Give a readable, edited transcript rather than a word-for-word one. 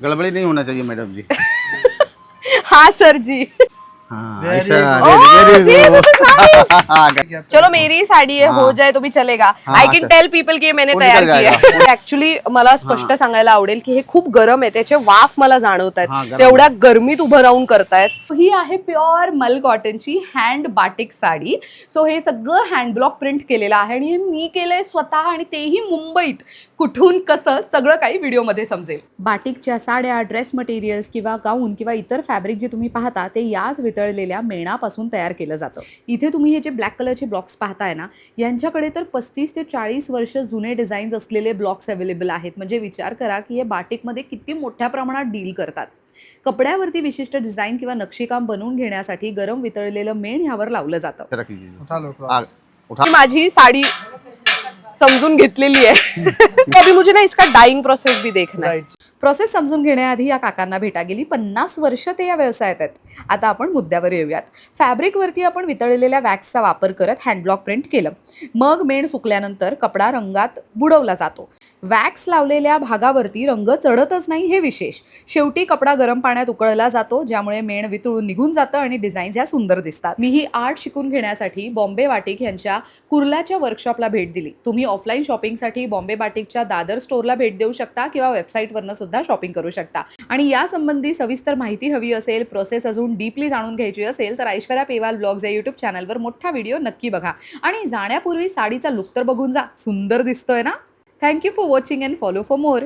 गड़बड़ी नहीं होना चाहिए मैडम जी। हाँ सर जी। हाँ, Very ऐसा, good. very Oh, see, this is nice. good. चलो मेरी साडी है, हो हाँ. जाए तो भी चलेगा. हाँ, आय कॅन चल. टेल पीपल की मैंने वो तयार निकल की आहे. ऍक्च्युली मला स्पष्ट सांगायला आवडेल की हे खूप गरम आहे, त्याचे वाफ मला जाणवत हाँ, आहेत, गरम. तेवढ्या गरमीत उभं राहून करतायत. ही आहे प्युअर मल कॉटनची हँड बाटिक साडी. सो हे सगळं हँड ब्लॉक प्रिंट केलेलं आहे आणि हे मी केलंय स्वतः आणि तेही मुंबईत. कुठून कसं सगळं काही व्हिडिओमध्ये समजेल. बाटिकच्या साड्या, ड्रेस मटेरियल्स किंवा गाऊन किंवा इतर फॅब्रिक जे तुम्ही पाहता ते याच वितळलेल्या मेणापासून तयार केलं जातं. इथे तुम्ही हे जे ब्लॅक कलरचे ब्लॉक्स पाहताय ना, यांच्याकडे तर 35 ते 40 वर्ष जुने डिझाईन्स असलेले ब्लॉक्स अवेलेबल आहेत. म्हणजे विचार करा की हे बाटिकमध्ये किती मोठ्या प्रमाणात डील करतात. कपड्यावरती विशिष्ट डिझाईन किंवा नक्षीकाम बनवून घेण्यासाठी गरम वितळलेलं मेण ह्यावर लावलं जातं. इधर रख लीजिए। उठा लो आ, उठा। मी माझी साडी समजून घेतलेली आहे. अभी मुझे ना इसका डाइंग प्रोसेस भी देखना है. राइट. प्रोसेस समजून घेण्याआधी या काकांना भेटा. गेली 50 वर्ष ते या व्यवसायात आहेत. आता आपण मुद्द्यावर येऊयात. फॅब्रिकवरती आपण वितळलेल्या वॅक्सचा वापर करत हँडब्लॉक प्रिंट केलं. मग मेण सुकल्यानंतर कपडा रंगात बुडवला जातो. वॅक्स लावलेल्या भागावरती रंग चढतच नाही हे विशेष. शेवटी कपडा गरम पाण्यात उकळला जातो, ज्यामुळे मेण वितळून निघून जातं आणि डिझाईन्स ह्या सुंदर दिसतात. मी ही आर्ट शिकून घेण्यासाठी बॉम्बे बाटिक यांच्या कुर्ल्याच्या वर्कशॉपला भेट दिली. तुम्ही ऑफलाईन शॉपिंगसाठी बॉम्बे बाटिकच्या दादर स्टोअरला भेट देऊ शकता किंवा वेबसाईटवरनं सुद्धा शॉपिंग करू शकता. आणि यासंबंधी सविस्तर माहिती हवी असेल, प्रोसेस अजून डीपली जाणून घ्यायची असेल तर ऐश्वर्या पेवाल ब्लॉग्स या यूट्यूब चॅनलवर मोठा व्हिडिओ नक्की बघा. आणि जाण्यापूर्वी साडीचा लुक तर बघून जा. सुंदर दिसतोय ना? Thank you for watching and follow for more.